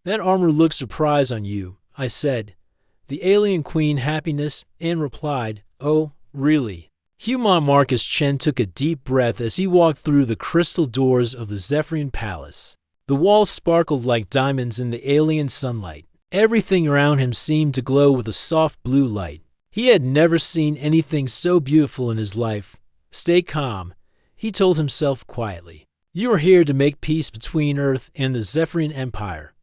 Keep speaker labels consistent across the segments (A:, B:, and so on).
A: That armor looks surprised on you, I said. The alien queen happiness and replied, oh, really? Human Marcus Chen took a deep breath as he walked through the crystal doors of the Zephyrian Palace. The walls sparkled like diamonds in the alien sunlight. Everything around him seemed to glow with a soft blue light. He had never seen anything so beautiful in his life. Stay calm, he told himself quietly. You are here to make peace between Earth and the Zephyrian Empire.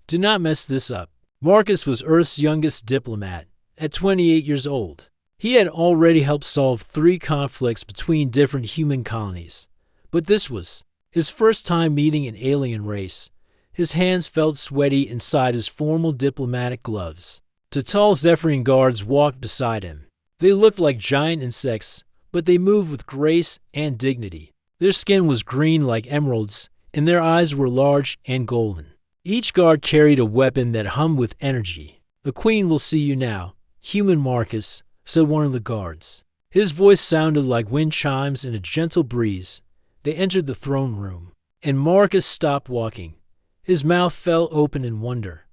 A: Do not mess this up. Marcus was Earth's youngest diplomat, at 28 years old. He had already helped solve 3 conflicts between different human colonies. But this was his first time meeting an alien race. His hands felt sweaty inside his formal diplomatic gloves. The tall Zephyrian guards walked beside him. They looked like giant insects, but they moved with grace and dignity. Their skin was green like emeralds, and their eyes were large and golden. Each guard carried a weapon that hummed with energy. The queen will see you now, human Marcus, said one of the guards. His voice sounded like wind chimes in a gentle breeze. They entered the throne room, and Marcus stopped walking. His mouth fell open in wonder.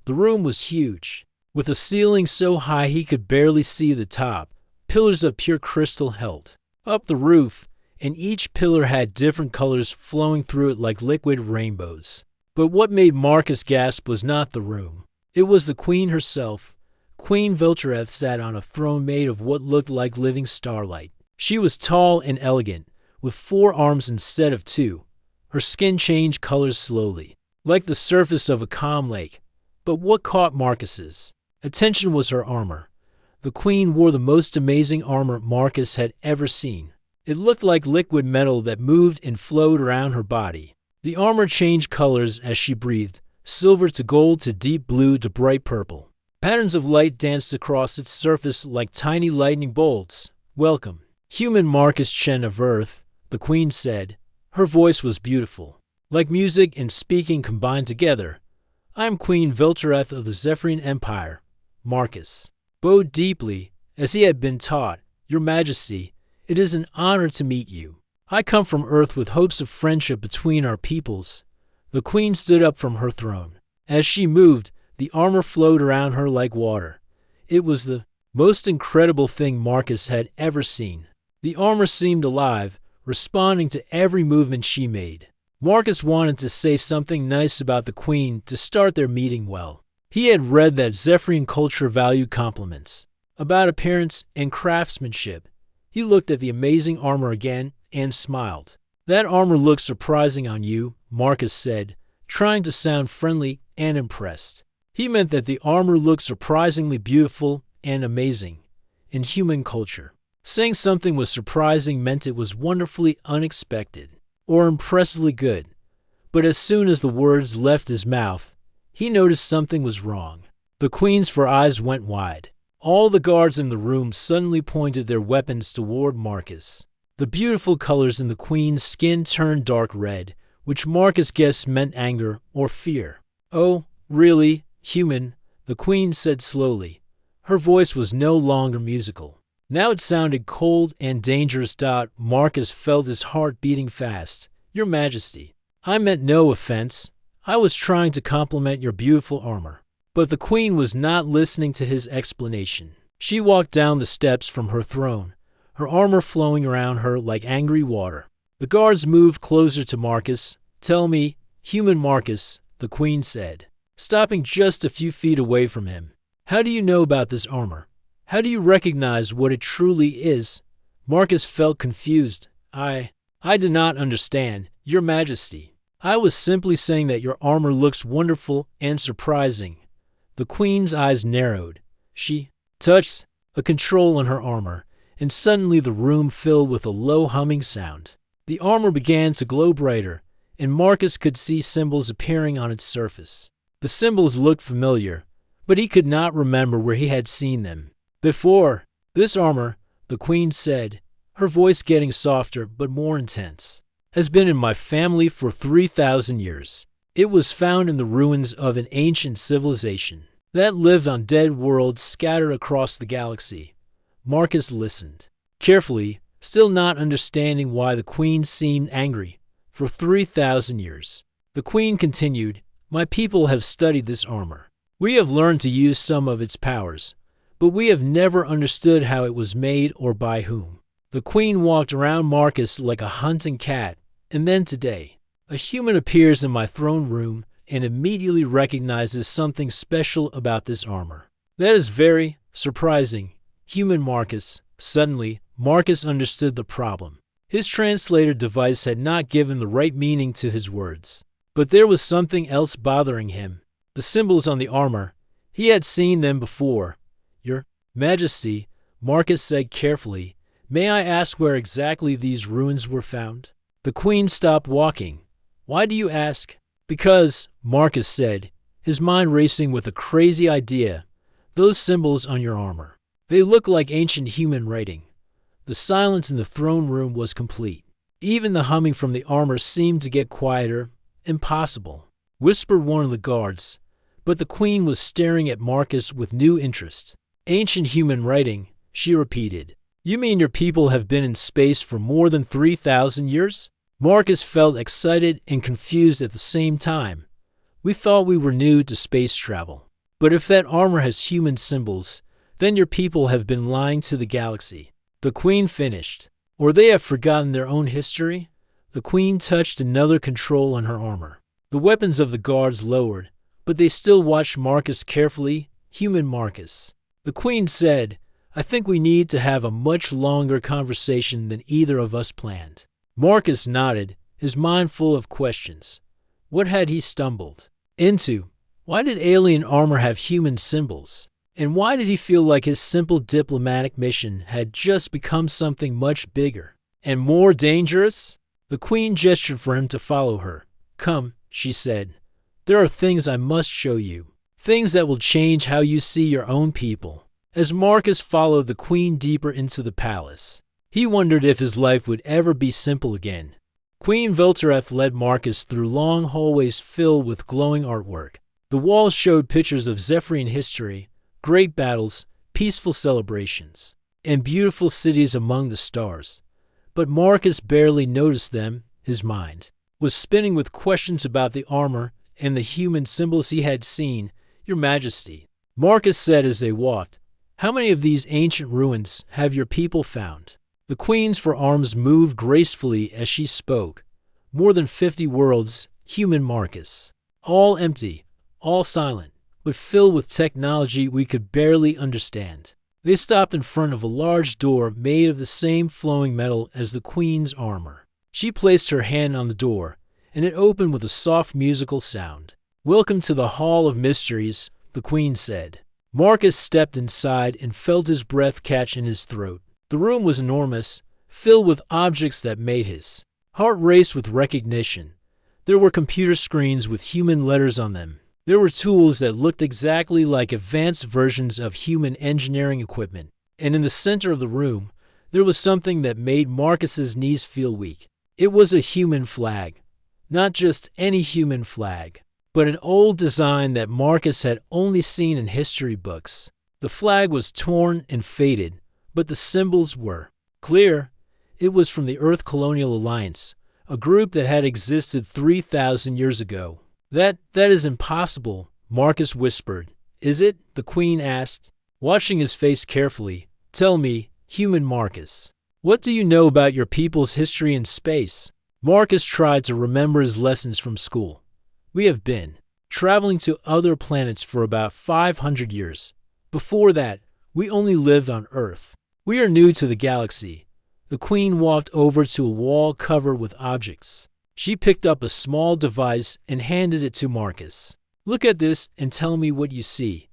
A: The room was huge, with a ceiling so high he could barely see the top. Pillars of pure crystal held up the roof, and each pillar had different colors flowing through it like liquid rainbows. But what made Marcus gasp was not the room. It was the queen herself. Queen Viltereth sat on a throne made of what looked like living starlight. She was tall and elegant, with 4 arms instead of 2. Her skin changed colors slowly, like the surface of a calm lake. But what caught Marcus's attention was her armor. The queen wore the most amazing armor Marcus had ever seen. It looked like liquid metal that moved and flowed around her body. The armor changed colors as she breathed, silver to gold to deep blue to bright purple. Patterns of light danced across its surface like tiny lightning bolts. Welcome, human Marcus Chen of Earth, the queen said. Her voice was beautiful, like music and speaking combined together. I am Queen Viltereth of the Zephyrian Empire. Marcus bowed deeply, as he had been taught. Your Majesty, it is an honor to meet you. I come from Earth with hopes of friendship between our peoples. The queen stood up from her throne. As she moved, the armor flowed around her like water. It was the most incredible thing Marcus had ever seen. The armor seemed alive, responding to every movement she made. Marcus wanted to say something nice about the queen to start their meeting well. He had read that Zephyrian culture valued compliments about appearance and craftsmanship. He looked at the amazing armor again and smiled. That armor looks surprising on you, Marcus said, trying to sound friendly and impressed. He meant that the armor looked surprisingly beautiful and amazing in human culture. Saying something was surprising meant it was wonderfully unexpected or impressively good. But as soon as the words left his mouth, he noticed something was wrong. The queen's 4 eyes went wide. All the guards in the room suddenly pointed their weapons toward Marcus. The beautiful colors in the queen's skin turned dark red, which Marcus guessed meant anger or fear. Oh, really, human, the queen said slowly. Her voice was no longer musical. Now it sounded cold and dangerous. Marcus felt his heart beating fast. Your Majesty, I meant no offense. I was trying to compliment your beautiful armor. But the queen was not listening to his explanation. She walked down the steps from her throne, her armor flowing around her like angry water. The guards moved closer to Marcus. Tell me, human Marcus, the queen said, stopping just a few feet away from him. How do you know about this armor? How do you recognize what it truly is? Marcus felt confused. I do not understand, Your Majesty. I was simply saying that your armor looks wonderful and surprising. The queen's eyes narrowed. She touched a control on her armor, and suddenly the room filled with a low humming sound. The armor began to glow brighter, and Marcus could see symbols appearing on its surface. The symbols looked familiar, but he could not remember where he had seen them before. This armor, the queen said, her voice getting softer but more intense, has been in my family for 3,000 years. It was found in the ruins of an ancient civilization that lived on dead worlds scattered across the galaxy. Marcus listened carefully, still not understanding why the queen seemed angry. For 3,000 years, the queen continued, My people have studied this armor. We have learned to use some of its powers, but we have never understood how it was made or by whom. The queen walked around Marcus like a hunting cat, and then today, a human appears in my throne room and immediately recognizes something special about this armor. That is very surprising. Human Marcus. Suddenly, Marcus understood the problem. His translator device had not given the right meaning to his words. But there was something else bothering him. The symbols on the armor. He had seen them before. Your Majesty, Marcus said carefully, may I ask where exactly these ruins were found? The queen stopped walking. Why do you ask? Because, Marcus said, his mind racing with a crazy idea. Those symbols on your armor. They look like ancient human writing. The silence in the throne room was complete. Even the humming from the armor seemed to get quieter. Impossible, whispered one of the guards, but the queen was staring at Marcus with new interest. Ancient human writing, she repeated. You mean your people have been in space for more than 3,000 years? Marcus felt excited and confused at the same time. We thought we were new to space travel. But if that armor has human symbols, then your people have been lying to the galaxy. The queen finished. Or they have forgotten their own history? The queen touched another control on her armor. The weapons of the guards lowered, but they still watched Marcus carefully. Human Marcus. The queen said, I think we need to have a much longer conversation than either of us planned. Marcus nodded, his mind full of questions. What had he stumbled into? Why did alien armor have human symbols? And why did he feel like his simple diplomatic mission had just become something much bigger and more dangerous? The queen gestured for him to follow her. Come, she said. There are things I must show you. Things that will change how you see your own people. As Marcus followed the queen deeper into the palace, he wondered if his life would ever be simple again. Queen Veltereth led Marcus through long hallways filled with glowing artwork. The walls showed pictures of Zephyrian history, great battles, peaceful celebrations, and beautiful cities among the stars. But Marcus barely noticed them. His mind was spinning with questions about the armor and the human symbols he had seen. Your Majesty, Marcus said as they walked, how many of these ancient ruins have your people found? The queen's forearms moved gracefully as she spoke. More than 50 worlds, human Marcus. All empty, all silent, but filled with technology we could barely understand. They stopped in front of a large door made of the same flowing metal as the queen's armor. She placed her hand on the door, and it opened with a soft musical sound. Welcome to the Hall of Mysteries, the queen said. Marcus stepped inside and felt his breath catch in his throat. The room was enormous, filled with objects that made his heart race with recognition. There were computer screens with human letters on them. There were tools that looked exactly like advanced versions of human engineering equipment. And in the center of the room, there was something that made Marcus's knees feel weak. It was a human flag. Not just any human flag, but an old design that Marcus had only seen in history books. The flag was torn and faded, but the symbols were clear. It was from the Earth Colonial Alliance, a group that had existed 3,000 years ago. That is impossible, Marcus whispered. Is it? The queen asked, watching his face carefully. Tell me, human Marcus, what do you know about your people's history in space? Marcus tried to remember his lessons from school. We have been traveling to other planets for about 500 years. Before that, we only lived on Earth. We are new to the galaxy. The queen walked over to a wall covered with objects. She picked up a small device and handed it to Marcus. Look at this and tell me what you see.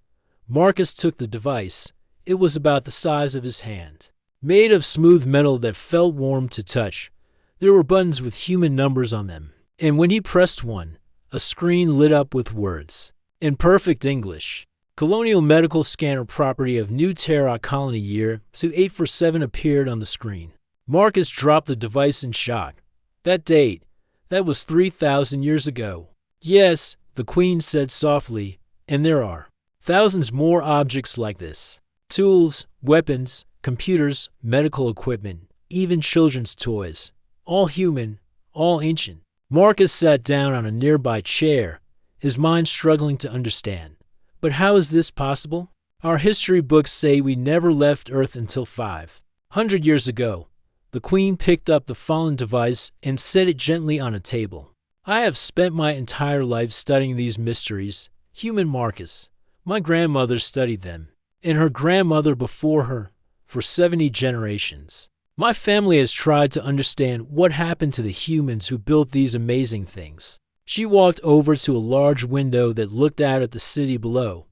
A: Marcus took the device. It was about the size of his hand. Made of smooth metal that felt warm to touch. There were buttons with human numbers on them. And when he pressed one, a screen lit up with words. In perfect English. Colonial Medical Scanner property of New Terra Colony year, SU-847 appeared on the screen. Marcus dropped the device in shock. That date. That was 3,000 years ago. Yes, the queen said softly, and there are thousands more objects like this. Tools, weapons, computers, medical equipment, even children's toys. All human, all ancient. Marcus sat down on a nearby chair, his mind struggling to understand. But how is this possible? Our history books say we never left Earth until 500 years ago. The Queen picked up the fallen device and set it gently on a table. I have spent my entire life studying these mysteries, human Marcus. My grandmother studied them, and her grandmother before her, for 70 generations. My family has tried to understand what happened to the humans who built these amazing things. She walked over to a large window that looked out at the city below.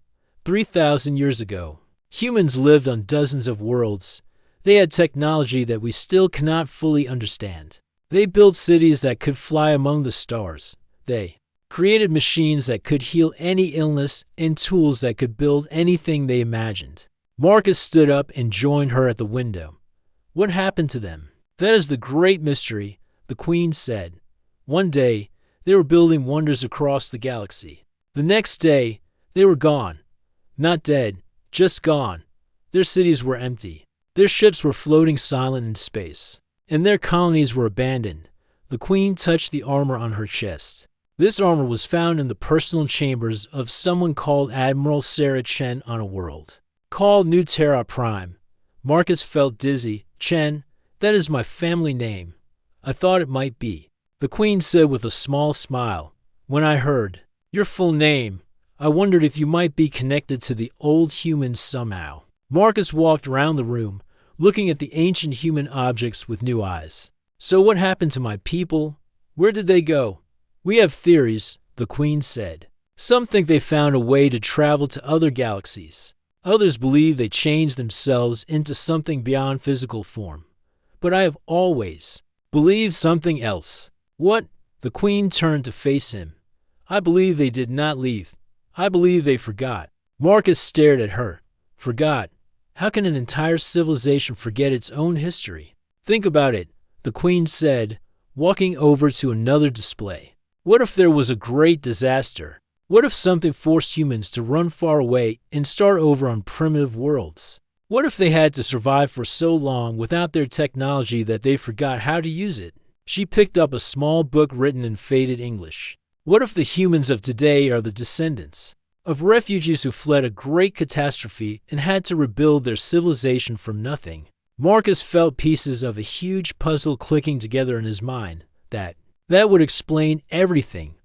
A: 3,000 years ago, humans lived on dozens of worlds. They had technology that we still cannot fully understand. They built cities that could fly among the stars. They created machines that could heal any illness and tools that could build anything they imagined. Marcus stood up and joined her at the window. What happened to them? That is the great mystery, the Queen said. One day, they were building wonders across the galaxy. The next day, they were gone. Not dead, just gone. Their cities were empty. Their ships were floating silent in space, and their colonies were abandoned. The Queen touched the armor on her chest. This armor was found in the personal chambers of someone called Admiral Sarah Chen on a world called New Terra Prime. Marcus felt dizzy. Chen, that is my family name. I thought it might be. The Queen said with a small smile. When I heard your full name, I wondered if you might be connected to the old humans somehow. Marcus walked around the room, looking at the ancient human objects with new eyes. So what happened to my people? Where did they go? We have theories, the Queen said. Some think they found a way to travel to other galaxies. Others believe they changed themselves into something beyond physical form. But I have always believed something else. What? The Queen turned to face him. I believe they did not leave. I believe they forgot. Marcus stared at her. Forgot? How can an entire civilization forget its own history? Think about it, the Queen said, walking over to another display. What if there was a great disaster? What if something forced humans to run far away and start over on primitive worlds? What if they had to survive for so long without their technology that they forgot how to use it? She picked up a small book written in faded English. What if the humans of today are the descendants of refugees who fled a great catastrophe and had to rebuild their civilization from nothing? Marcus felt pieces of a huge puzzle clicking together in his mind. That would explain everything.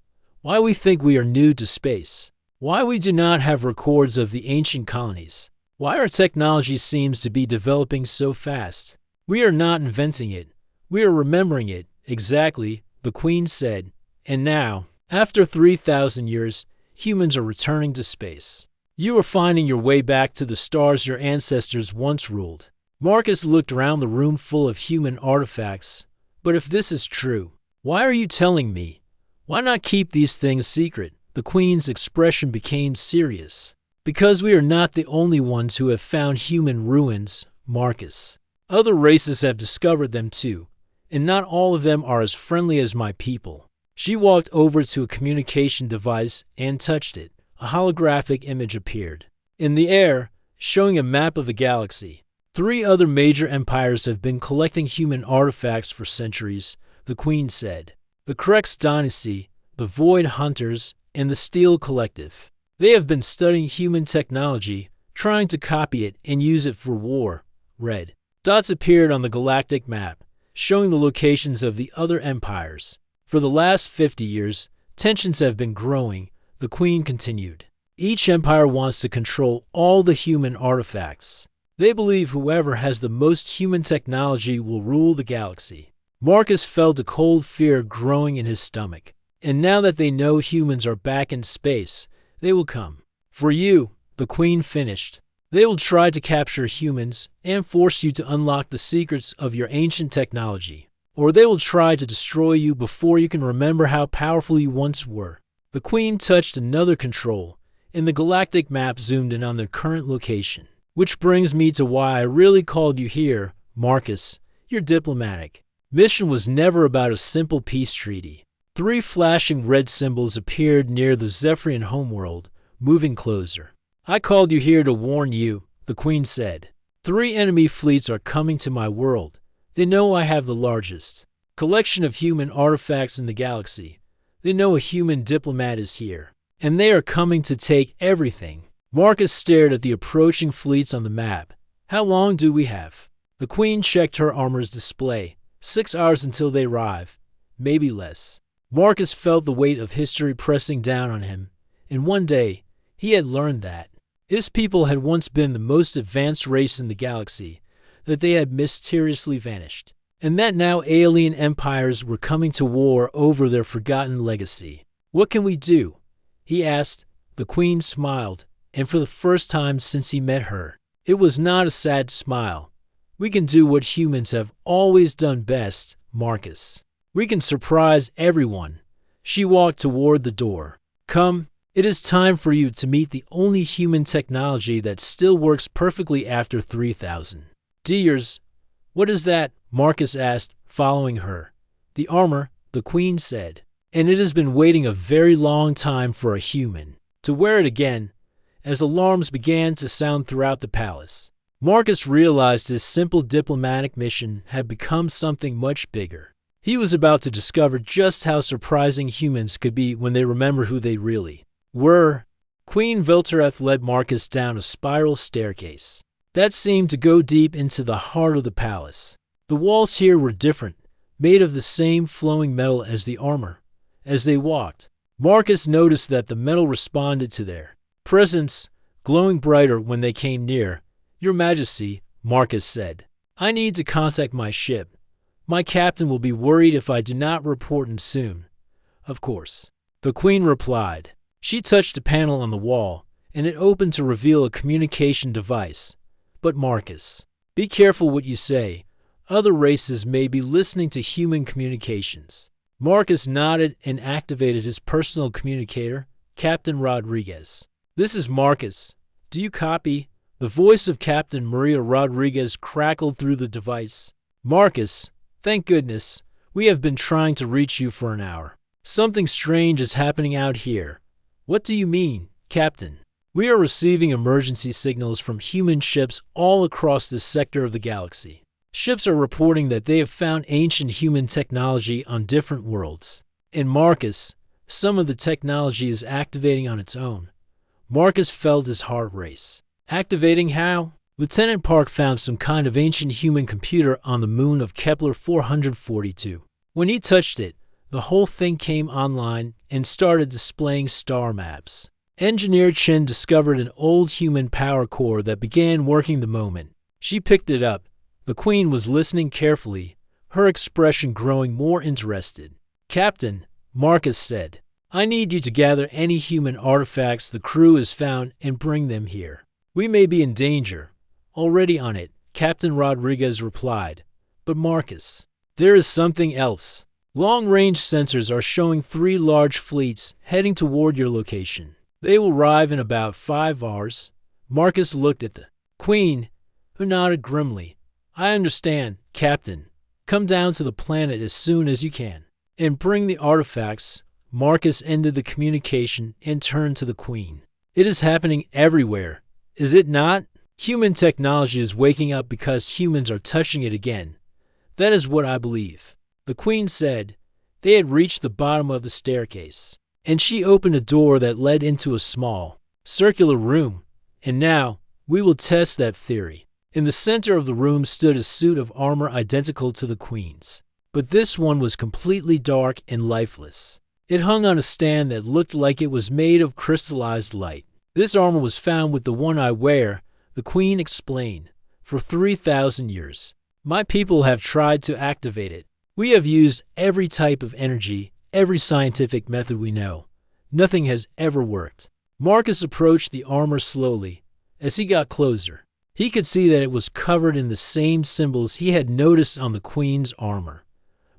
A: Why we think we are new to space. Why we do not have records of the ancient colonies. Why our technology seems to be developing so fast. We are not inventing it. We are remembering it. Exactly, the Queen said. And now, after 3,000 years, humans are returning to space. You are finding your way back to the stars your ancestors once ruled. Marcus looked around the room full of human artifacts. But if this is true, why are you telling me? Why not keep these things secret? The Queen's expression became serious. Because we are not the only ones who have found human ruins, Marcus. Other races have discovered them too, and not all of them are as friendly as my people. She walked over to a communication device and touched it. A holographic image appeared in the air, showing a map of the galaxy. 3 other major empires have been collecting human artifacts for centuries, the Queen said. The Krex Dynasty, the Void Hunters, and the Steel Collective. They have been studying human technology, trying to copy it and use it for war. Red dots appeared on the galactic map, showing the locations of the other empires. For the last 50 years, tensions have been growing, the Queen continued. Each empire wants to control all the human artifacts. They believe whoever has the most human technology will rule the galaxy. Marcus felt a cold fear growing in his stomach. And now that they know humans are back in space, they will come. For you, the Queen finished. They will try to capture humans and force you to unlock the secrets of your ancient technology. Or they will try to destroy you before you can remember how powerful you once were. The Queen touched another control, and the galactic map zoomed in on their current location. Which brings me to why I really called you here, Marcus. You're diplomatic. Mission was never about a simple peace treaty. 3 flashing red symbols appeared near the Zephyrian homeworld, moving closer. I called you here to warn you, the Queen said. 3 enemy fleets are coming to my world. They know I have the largest collection of human artifacts in the galaxy. They know a human diplomat is here. and they are coming to take everything. Marcus stared at the approaching fleets on the map. How long do we have? The Queen checked her armor's display. 6 hours until they arrive. Maybe less. Marcus felt the weight of history pressing down on him. In one day, he had learned that his people had once been the most advanced race in the galaxy, that they had mysteriously vanished, and that now alien empires were coming to war over their forgotten legacy. What can we do? He asked. The Queen smiled, and for the first time since he met her, it was not a sad smile. We can do what humans have always done best, Marcus. We can surprise everyone. She walked toward the door. Come, it is time for you to meet the only human technology that still works perfectly after 3000 years. What is that? Marcus asked, following her. The armor, the Queen said. And it has been waiting a very long time for a human to wear it again, as alarms began to sound throughout the palace. Marcus realized his simple diplomatic mission had become something much bigger. He was about to discover just how surprising humans could be when they remember who they really were. Queen Viltereth led Marcus down a spiral staircase that seemed to go deep into the heart of the palace. The walls here were different, made of the same flowing metal as the armor. As they walked, Marcus noticed that the metal responded to their presence, glowing brighter when they came near. Your Majesty, Marcus said, I need to contact my ship. My captain will be worried if I do not report in soon. Of course, the Queen replied. She touched a panel on the wall, and it opened to reveal a communication device. But Marcus, be careful what you say. Other races may be listening to human communications. Marcus nodded and activated his personal communicator, Captain Rodriguez. This is Marcus. Do you copy? The voice of Captain Maria Rodriguez crackled through the device. Marcus, thank goodness. We have been trying to reach you for an hour. Something strange is happening out here. What do you mean, Captain? We are receiving emergency signals from human ships all across this sector of the galaxy. Ships are reporting that they have found ancient human technology on different worlds. In Marcus, some of the technology is activating on its own. Marcus felt his heart race. Activating how? Lieutenant Park found some kind of ancient human computer on the moon of Kepler 442. When he touched it, the whole thing came online and started displaying star maps. Engineer Chen discovered an old human power core that began working the moment she picked it up. The Queen was listening carefully, her expression growing more interested. Captain, Marcus said, I need you to gather any human artifacts the crew has found and bring them here. We may be in danger. Already on it, Captain Rodriguez replied. But Marcus, there is something else. Long-range sensors are showing 3 large fleets heading toward your location. They will arrive in about 5 hours. Marcus looked at the Queen, who nodded grimly. I understand, Captain. Come down to the planet as soon as you can and bring the artifacts. Marcus ended the communication and turned to the Queen. It is happening everywhere, is it not? Human technology is waking up because humans are touching it again. That is what I believe. The Queen said. They had reached the bottom of the staircase, and she opened a door that led into a small, circular room. And now, we will test that theory. In the center of the room stood a suit of armor identical to the Queen's, but this one was completely dark and lifeless. It hung on a stand that looked like it was made of crystallized light. This armor was found with the one I wear, the Queen explained, for 3000 years. My people have tried to activate it. We have used every type of energy, every scientific method we know. Nothing has ever worked. Marcus approached the armor slowly. As he got closer, he could see that it was covered in the same symbols he had noticed on the Queen's armor.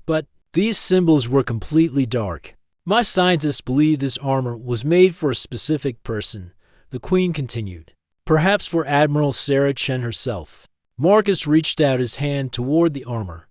A: But these symbols were completely dark. My scientists believe this armor was made for a specific person, the Queen continued. Perhaps for Admiral Sarah Chen herself. Marcus reached out his hand toward the armor.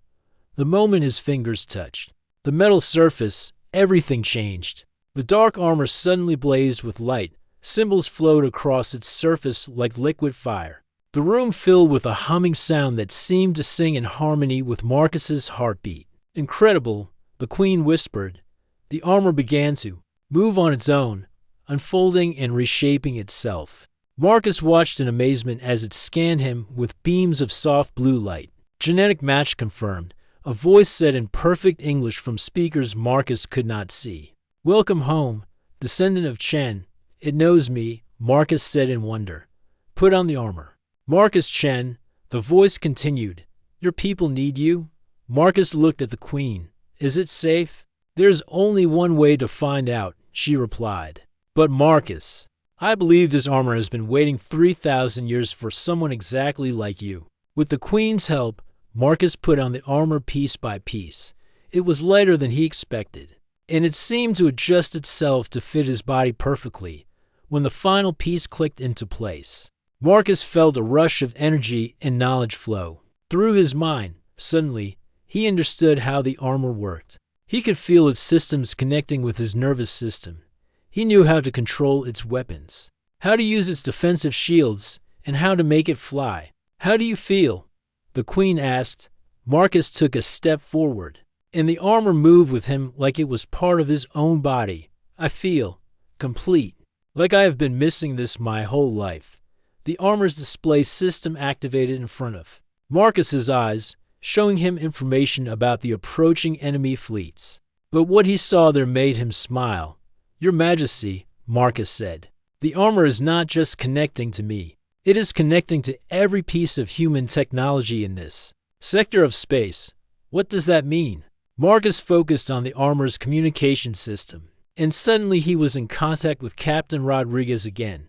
A: The moment his fingers touched the metal surface, everything changed. The dark armor suddenly blazed with light. Symbols flowed across its surface like liquid fire. The room filled with a humming sound that seemed to sing in harmony with Marcus's heartbeat. Incredible, the Queen whispered. The armor began to move on its own. unfolding and reshaping itself. Marcus watched in amazement as it scanned him with beams of soft blue light. Genetic match confirmed, a voice said in perfect English from speakers Marcus could not see. Welcome home, descendant of Chen. It knows me, Marcus said in wonder. Put on the armor. Marcus Chen, the voice continued. Your people need you? Marcus looked at the queen. Is it safe? There's only one way to find out, she replied. But Marcus, I believe this armor has been waiting 3,000 years for someone exactly like you. With the queen's help, Marcus put on the armor piece by piece. It was lighter than he expected, and it seemed to adjust itself to fit his body perfectly. When the final piece clicked into place, Marcus felt a rush of energy and knowledge flow through his mind. Suddenly, he understood how the armor worked. He could feel its systems connecting with his nervous system. He knew how to control its weapons, how to use its defensive shields, and how to make it fly. How do you feel? The queen asked. Marcus took a step forward, and the armor moved with him like it was part of his own body. I feel complete, like I have been missing this my whole life. The armor's display system activated in front of Marcus's eyes, showing him information about the approaching enemy fleets. But what he saw there made him smile. Your Majesty, Marcus said, the armor is not just connecting to me. It is connecting to every piece of human technology in this sector of space. What does that mean? Marcus focused on the armor's communication system, and suddenly he was in contact with Captain Rodriguez again.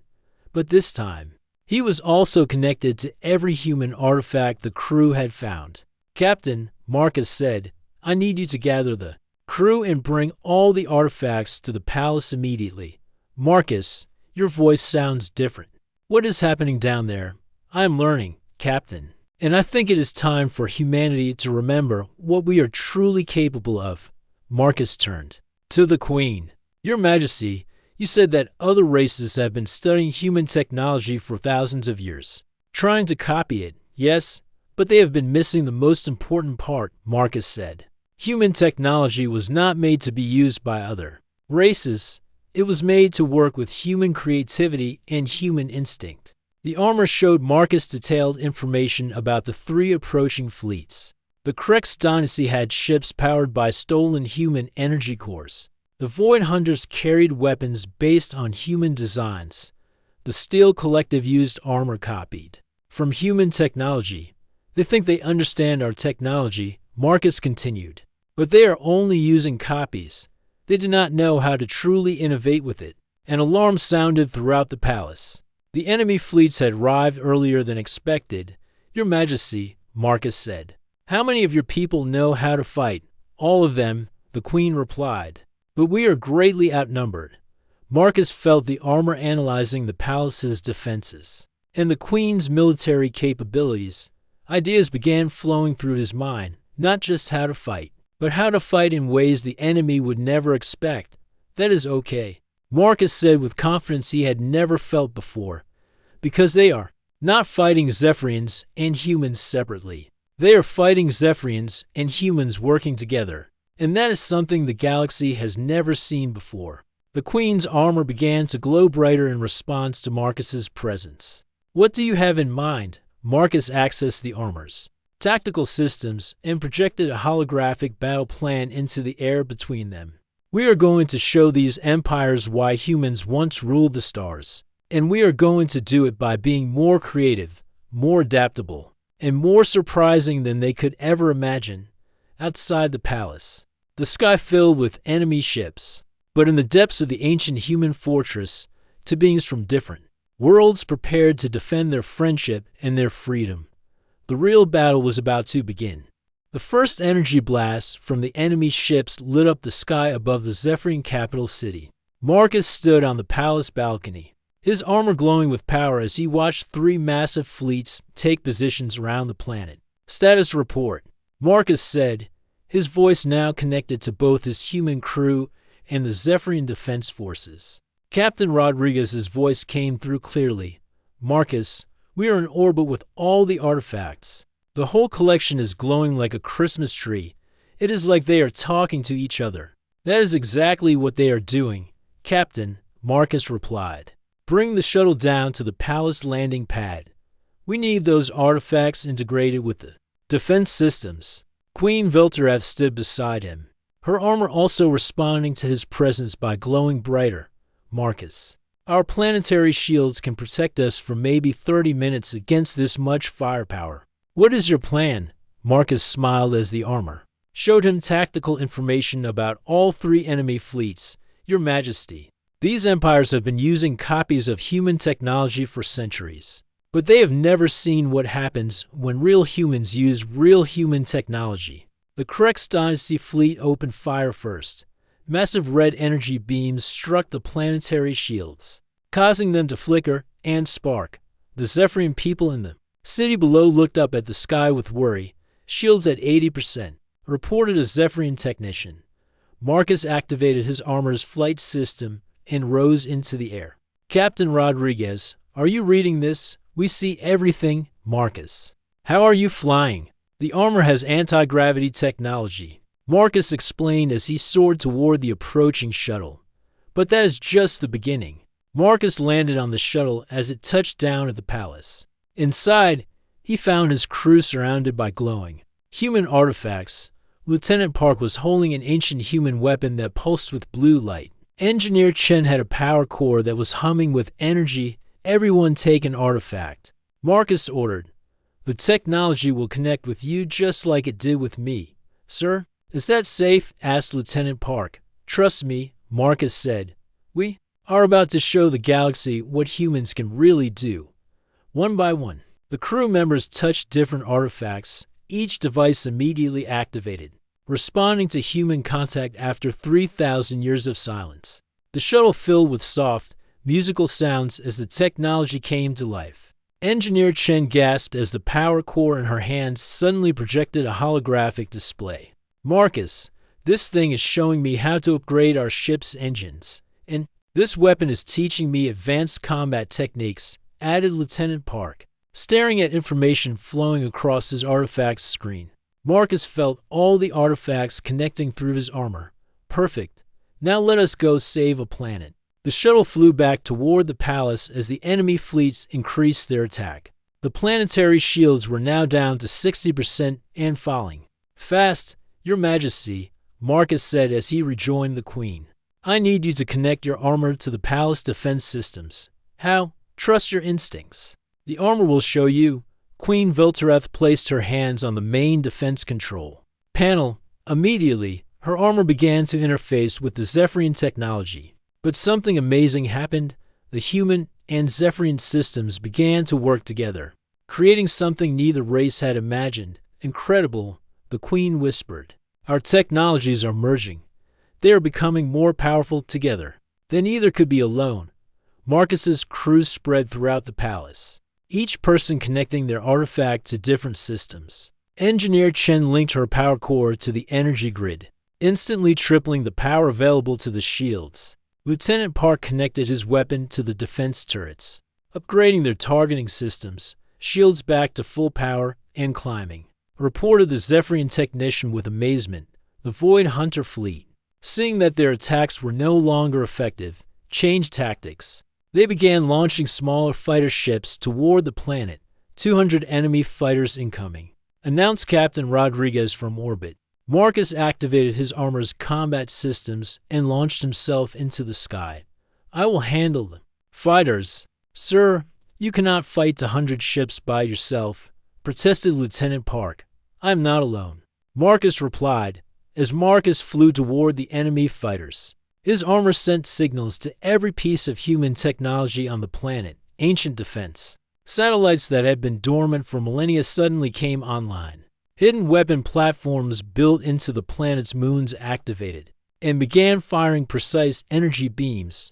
A: But this time, he was also connected to every human artifact the crew had found. Captain, Marcus said, I need you to gather the crew and bring all the artifacts to the palace immediately. Marcus, your voice sounds different. What is happening down there? I am learning, Captain, and I think it is time for humanity to remember what we are truly capable of. Marcus turned to the Queen. Your Majesty, you said that other races have been studying human technology for thousands of years, trying to copy it, yes, but they have been missing the most important part, Marcus said. Human technology was not made to be used by other races. It was made to work with human creativity and human instinct. The armor showed Marcus detailed information about the 3 approaching fleets. The Krex dynasty had ships powered by stolen human energy cores. The Void Hunters carried weapons based on human designs. The Steel Collective used armor copied from human technology. They think they understand our technology, Marcus continued, but they are only using copies. They do not know how to truly innovate with it. An alarm sounded throughout the palace. The enemy fleets had arrived earlier than expected. Your Majesty, Marcus said, how many of your people know how to fight? All of them, the Queen replied. But we are greatly outnumbered. Marcus felt the armor analyzing the palace's defenses and the Queen's military capabilities. Ideas began flowing through his mind, not just how to fight, but how to fight in ways the enemy would never expect. That is okay, Marcus said with confidence he had never felt before, because they are not fighting Zephyrians and humans separately. They are fighting Zephyrians and humans working together, and that is something the galaxy has never seen before. The Queen's armor began to glow brighter in response to Marcus's presence. What do you have in mind? Marcus accessed the armor's tactical systems and projected a holographic battle plan into the air between them. We are going to show these empires why humans once ruled the stars, and we are going to do it by being more creative, more adaptable, and more surprising than they could ever imagine. Outside the palace, the sky filled with enemy ships, but in the depths of the ancient human fortress, 2 beings from different worlds prepared to defend their friendship and their freedom. The real battle was about to begin. The first energy blasts from the enemy ships lit up the sky above the Zephyrian capital city. Marcus stood on the palace balcony, his armor glowing with power as he watched 3 massive fleets take positions around the planet. Status report, Marcus said, his voice now connected to both his human crew and the Zephyrian defense forces. Captain Rodriguez's voice came through clearly. Marcus, we are in orbit with all the artifacts. The whole collection is glowing like a Christmas tree. It is like they are talking to each other. That is exactly what they are doing, Captain, Marcus replied. Bring the shuttle down to the palace landing pad. We need those artifacts integrated with the defense systems. Queen Viltereth stood beside him, her armor also responding to his presence by glowing brighter. Marcus, our planetary shields can protect us for maybe 30 minutes against this much firepower. What is your plan? Marcus smiled as the armor showed him tactical information about all 3 enemy fleets. Your Majesty, these empires have been using copies of human technology for centuries, but they have never seen what happens when real humans use real human technology. The Krex Dynasty fleet opened fire first. Massive red energy beams struck the planetary shields, causing them to flicker and spark. The Zephyrian people in the city below looked up at the sky with worry. Shields at 80%, reported a Zephyrian technician. Marcus activated his armor's flight system and rose into the air. Captain Rodriguez, are you reading this? We see everything. Marcus, how are you flying? The armor has anti-gravity technology, Marcus explained as he soared toward the approaching shuttle. But that is just the beginning. Marcus landed on the shuttle as it touched down at the palace. Inside, he found his crew surrounded by glowing human artifacts. Lieutenant Park was holding an ancient human weapon that pulsed with blue light. Engineer Chen had a power core that was humming with energy. Everyone take an artifact, Marcus ordered. The technology will connect with you just like it did with me. Sir, is that safe? Asked Lieutenant Park. Trust me, Marcus said. We are about to show the galaxy what humans can really do. One by one, the crew members touched different artifacts, each device immediately activated, responding to human contact after 3,000 years of silence. The shuttle filled with soft, musical sounds as the technology came to life. Engineer Chen gasped as the power core in her hands suddenly projected a holographic display. Marcus, this thing is showing me how to upgrade our ship's engines. And this weapon is teaching me advanced combat techniques, added Lieutenant Park, staring at information flowing across his artifact's screen. Marcus felt all the artifacts connecting through his armor. Perfect. Now let us go save a planet. The shuttle flew back toward the palace as the enemy fleets increased their attack. The planetary shields were now down to 60% and falling. Fast, Your Majesty, Marcus said as he rejoined the Queen. I need you to connect your armor to the palace defense systems. How? Trust your instincts. The armor will show you. Queen Viltereth placed her hands on the main defense control panel. Immediately, her armor began to interface with the Zephyrian technology. But something amazing happened. The human and Zephyrian systems began to work together, creating something neither race had imagined. Incredible, the Queen whispered. Our technologies are merging. They are becoming more powerful together than either could be alone. Marcus's crew spread throughout the palace, each person connecting their artifact to different systems. Engineer Chen linked her power core to the energy grid, instantly tripling the power available to the shields. Lieutenant Park connected his weapon to the defense turrets, upgrading their targeting systems, shields back to full power and climbing. Reported the Zephyrian technician with amazement. The Void Hunter fleet, seeing that their attacks were no longer effective, changed tactics. They began launching smaller fighter ships toward the planet. 200 enemy fighters incoming, announced Captain Rodriguez from orbit. Marcus activated his armor's combat systems and launched himself into the sky. I will handle them. Fighters. Sir, you cannot fight 100 ships by yourself, protested Lieutenant Park. I am not alone, Marcus replied, as Marcus flew toward the enemy fighters. His armor sent signals to every piece of human technology on the planet. Ancient defense. Satellites that had been dormant for millennia suddenly came online. Hidden weapon platforms built into the planet's moons activated and began firing precise energy beams.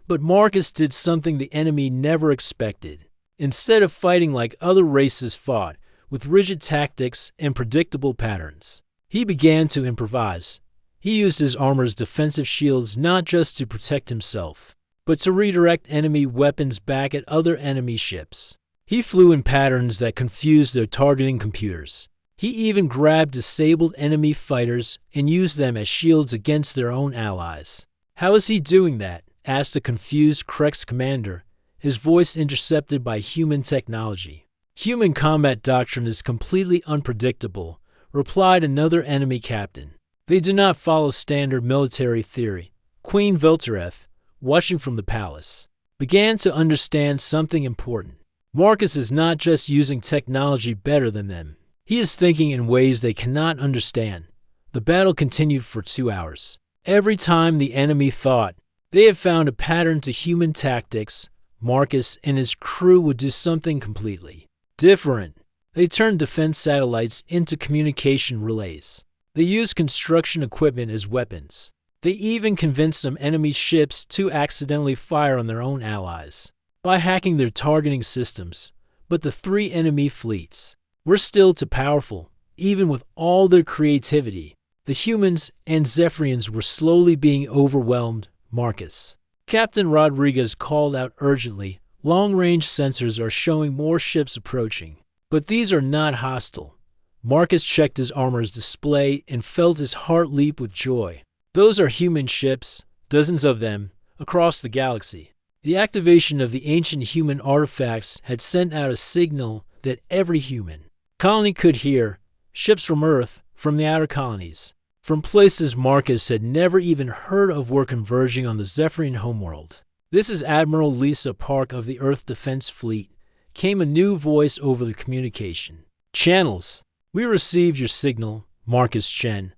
A: But Marcus did something the enemy never expected. Instead of fighting like other races fought, with rigid tactics and predictable patterns, he began to improvise. He used his armor's defensive shields not just to protect himself, but to redirect enemy weapons back at other enemy ships. He flew in patterns that confused their targeting computers. He even grabbed disabled enemy fighters and used them as shields against their own allies. How is he doing that? asked a confused Krex commander, his voice intercepted by human technology. Human combat doctrine is completely unpredictable, replied another enemy captain. They do not follow standard military theory. Queen Viltereth, watching from the palace, began to understand something important. Marcus is not just using technology better than them. He is thinking in ways they cannot understand. The battle continued for 2 hours. Every time the enemy thought they had found a pattern to human tactics, Marcus and his crew would do something completely different. They turned defense satellites into communication relays. They used construction equipment as weapons. They even convinced some enemy ships to accidentally fire on their own allies by hacking their targeting systems. But the 3 enemy fleets were still too powerful. Even with all their creativity, the humans and Zephyrians were slowly being overwhelmed. Marcus. Captain Rodriguez called out urgently. Long-range sensors are showing more ships approaching, but these are not hostile. Marcus checked his armor's display and felt his heart leap with joy. Those are human ships, dozens of them, across the galaxy. The activation of the ancient human artifacts had sent out a signal that every human colony could hear. Ships from Earth, from the outer colonies, from places Marcus had never even heard of, were converging on the Zephyrian homeworld. This is Admiral Lisa Park of the Earth Defense Fleet, came a new voice over the communication channels. We received your signal, Marcus Chen.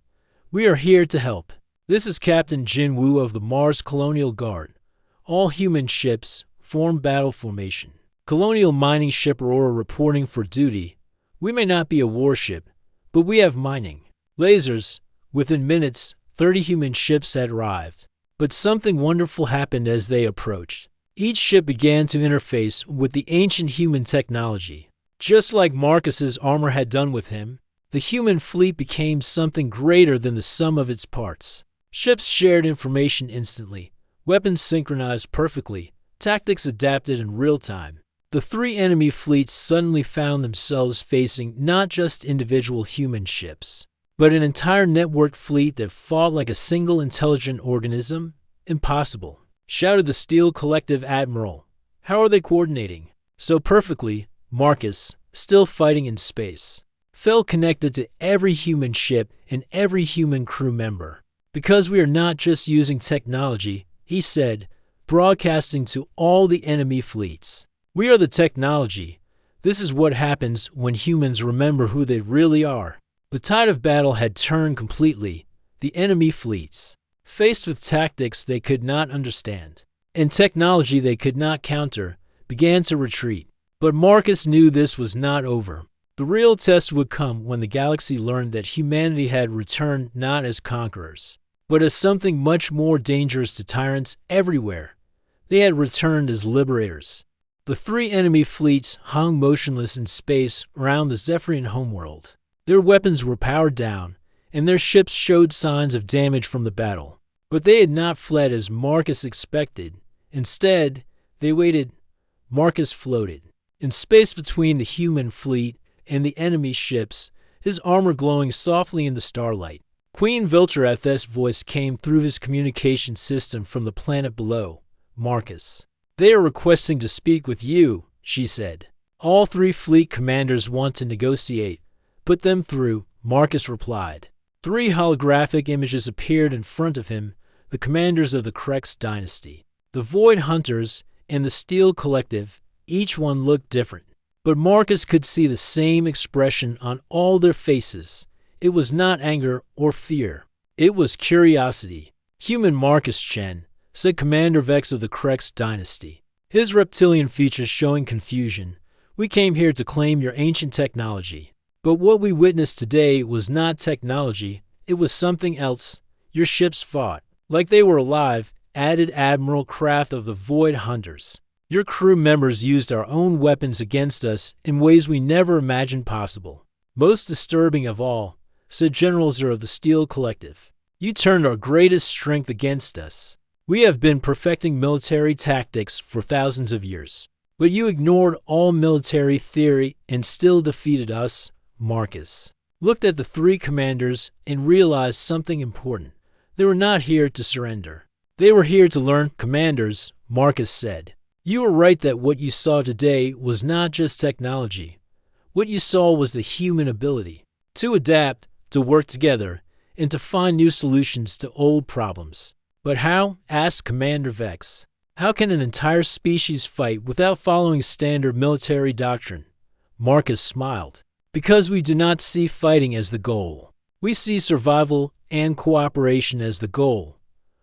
A: We are here to help. This is Captain Jin Wu of the Mars Colonial Guard. All human ships form battle formation. Colonial mining ship Aurora reporting for duty. We may not be a warship, but we have mining lasers. Within minutes, 30 human ships had arrived. But something wonderful happened as they approached. Each ship began to interface with the ancient human technology. Just like Marcus's armor had done with him, the human fleet became something greater than the sum of its parts. Ships shared information instantly, weapons synchronized perfectly, tactics adapted in real time. The 3 enemy fleets suddenly found themselves facing not just individual human ships, but an entire networked fleet that fought like a single intelligent organism. Impossible, shouted the Steel Collective Admiral. How are they coordinating so perfectly? Marcus, still fighting in space, felt connected to every human ship and every human crew member. Because we are not just using technology, he said, broadcasting to all the enemy fleets. We are the technology. This is what happens when humans remember who they really are. The tide of battle had turned completely. The enemy fleets, faced with tactics they could not understand and technology they could not counter, began to retreat. But Marcus knew this was not over. The real test would come when the galaxy learned that humanity had returned not as conquerors, but as something much more dangerous to tyrants everywhere. They had returned as liberators. The 3 enemy fleets hung motionless in space around the Zephyrian homeworld. Their weapons were powered down, and their ships showed signs of damage from the battle. But they had not fled as Marcus expected. Instead, they waited. Marcus floated in space between the human fleet and the enemy ships, his armor glowing softly in the starlight. Queen Viltereth's voice came through his communication system from the planet below. Marcus, they are requesting to speak with you, she said. All 3 fleet commanders want to negotiate. Put them through, Marcus replied. 3 holographic images appeared in front of him, the commanders of the Krex dynasty, the Void Hunters, and the Steel Collective. Each one looked different, but Marcus could see the same expression on all their faces. It was not anger or fear. It was curiosity. Human Marcus Chen, said Commander Vex of the Krex dynasty, his reptilian features showing confusion. We came here to claim your ancient technology. But what we witnessed today was not technology. It was something else. Your ships fought like they were alive, added Admiral Kraft of the Void Hunters. Your crew members used our own weapons against us in ways we never imagined possible. Most disturbing of all, said General Zer of the Steel Collective, you turned our greatest strength against us. We have been perfecting military tactics for thousands of years, but you ignored all military theory and still defeated us. Marcus looked at the 3 commanders and realized something important. They were not here to surrender. They were here to learn, commanders, Marcus said. You were right that what you saw today was not just technology. What you saw was the human ability to adapt, to work together, and to find new solutions to old problems. But how? Asked Commander Vex. How can an entire species fight without following standard military doctrine? Marcus smiled. Because we do not see fighting as the goal. We see survival and cooperation as the goal.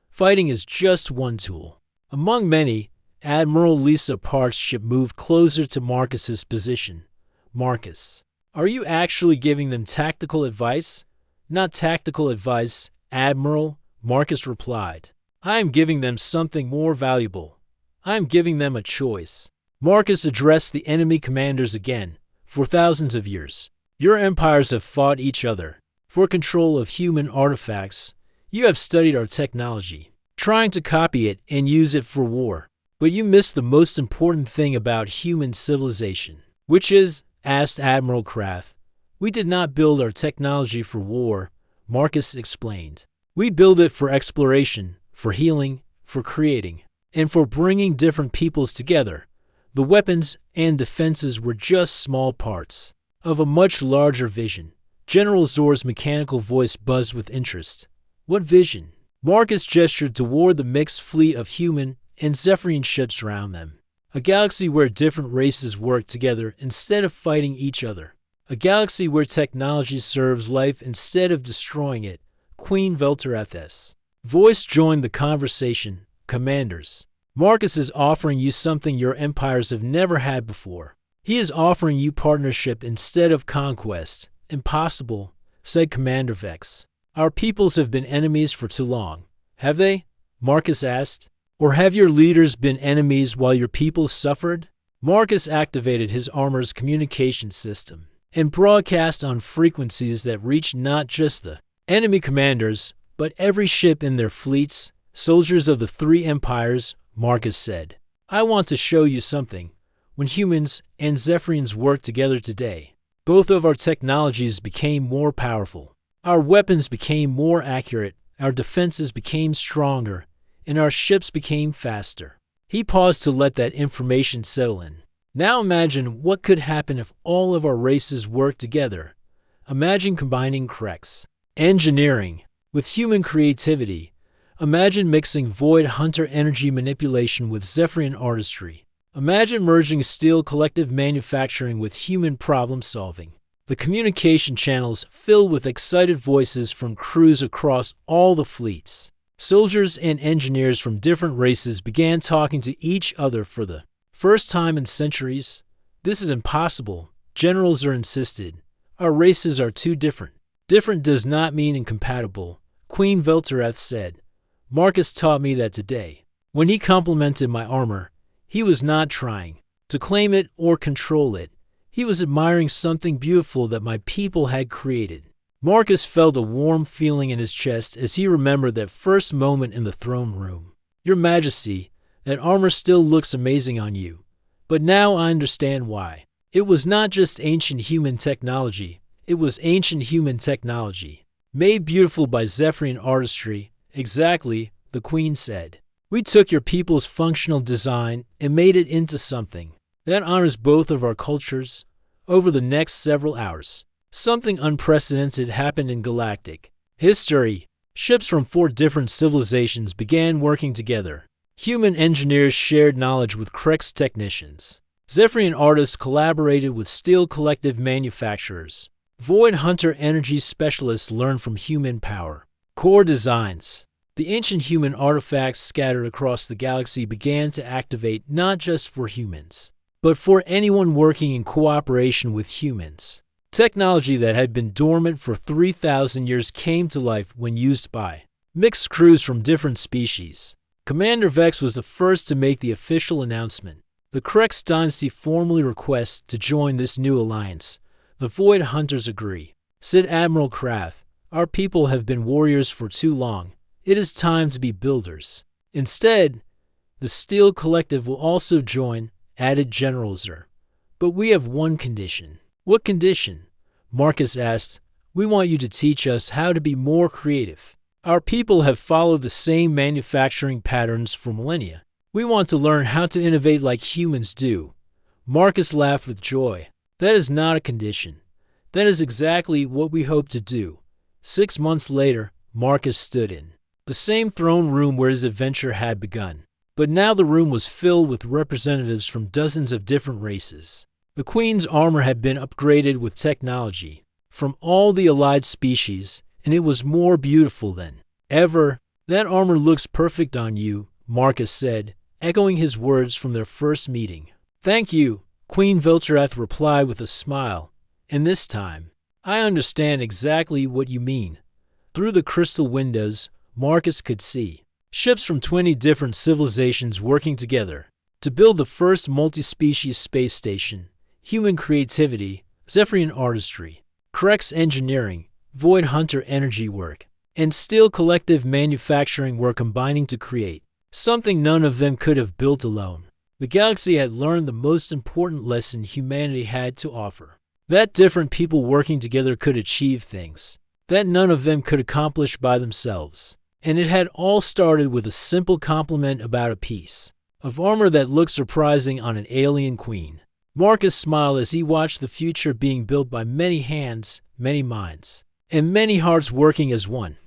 A: Fighting is just one tool. Among many, Admiral Lisa Park's ship moved closer to Marcus's position. Marcus, are you actually giving them tactical advice? Not tactical advice, Admiral, Marcus replied. I am giving them something more valuable. I am giving them a choice. Marcus addressed the enemy commanders again. For thousands of years, your empires have fought each other. For control of human artifacts, you have studied our technology, trying to copy it and use it for war. But you missed the most important thing about human civilization, which is, asked Admiral Kraft. We did not build our technology for war, Marcus explained. We build it for exploration, for healing, for creating, and for bringing different peoples together. The weapons and defenses were just small parts of a much larger vision. General Zor's mechanical voice buzzed with interest. What vision? Marcus gestured toward the mixed fleet of human and Zephyrian ships around them. A galaxy where different races work together instead of fighting each other. A galaxy where technology serves life instead of destroying it. Queen Veltereth's voice joined the conversation. Commanders, Marcus is offering you something your empires have never had before. He is offering you partnership instead of conquest. Impossible, said Commander Vex. Our peoples have been enemies for too long. Have they? Marcus asked. Or have your leaders been enemies while your peoples suffered? Marcus activated his armor's communication system and broadcast on frequencies that reached not just the enemy commanders, but every ship in their fleets, soldiers of the three empires, Marcus said. I want to show you something. When humans and Zephyrians worked together today, both of our technologies became more powerful. Our weapons became more accurate, our defenses became stronger, and our ships became faster. He paused to let that information settle in. Now imagine what could happen if all of our races worked together. Imagine combining Krex engineering with human creativity. Imagine mixing Void Hunter energy manipulation with Zephyrian artistry. Imagine merging Steel collective manufacturing with human problem solving. The communication channels filled with excited voices from crews across all the fleets. Soldiers and engineers from different races began talking to each other for the first time in centuries. This is impossible, General Zur insisted. Our races are too different. Different does not mean incompatible, Queen Veltereth said. Marcus taught me that today. When he complimented my armor, he was not trying to claim it or control it. He was admiring something beautiful that my people had created. Marcus felt a warm feeling in his chest as he remembered that first moment in the throne room. Your Majesty, that armor still looks amazing on you. But now I understand why. It was not just ancient human technology. It was ancient human technology, made beautiful by Zephyrian artistry. Exactly, the Queen said. We took your people's functional design and made it into something that honors both of our cultures. Over the next several hours, something unprecedented happened in galactic history. Ships from 4 different civilizations began working together. Human engineers shared knowledge with Krex technicians. Zephyrian artists collaborated with Steel collective manufacturers. Void Hunter energy specialists learned from human power. Core designs. The ancient human artifacts scattered across the galaxy began to activate not just for humans, but for anyone working in cooperation with humans. Technology that had been dormant for 3,000 years came to life when used by mixed crews from different species. Commander Vex was the first to make the official announcement. The Krex dynasty formally requests to join this new alliance. The Void Hunters agree, said Admiral Kraft. Our people have been warriors for too long. It is time to be builders. Instead, the Steel collective will also join, added General Zur. But we have one condition. What condition? Marcus asked. We want you to teach us how to be more creative. Our people have followed the same manufacturing patterns for millennia. We want to learn how to innovate like humans do." Marcus laughed with joy. "That is not a condition. That is exactly what we hope to do." 6 months later, Marcus stood in the same throne room where his adventure had begun. But now the room was filled with representatives from dozens of different races. The Queen's armor had been upgraded with technology from all the allied species, and it was more beautiful than ever. "That armor looks perfect on you," Marcus said, echoing his words from their first meeting. "Thank you," Queen Vilterath replied with a smile. "And this time, I understand exactly what you mean." Through the crystal windows, Marcus could see ships from 20 different civilizations working together to build the first multi-species space station. Human creativity, Zephyrian artistry, Krex engineering, Void Hunter energy work, and Steel collective manufacturing were combining to create something none of them could have built alone. The galaxy had learned the most important lesson humanity had to offer: that different people working together could achieve things that none of them could accomplish by themselves. And it had all started with a simple compliment about a piece of armor that looked surprising on an alien queen. Marcus smiled as he watched the future being built by many hands, many minds, and many hearts working as one.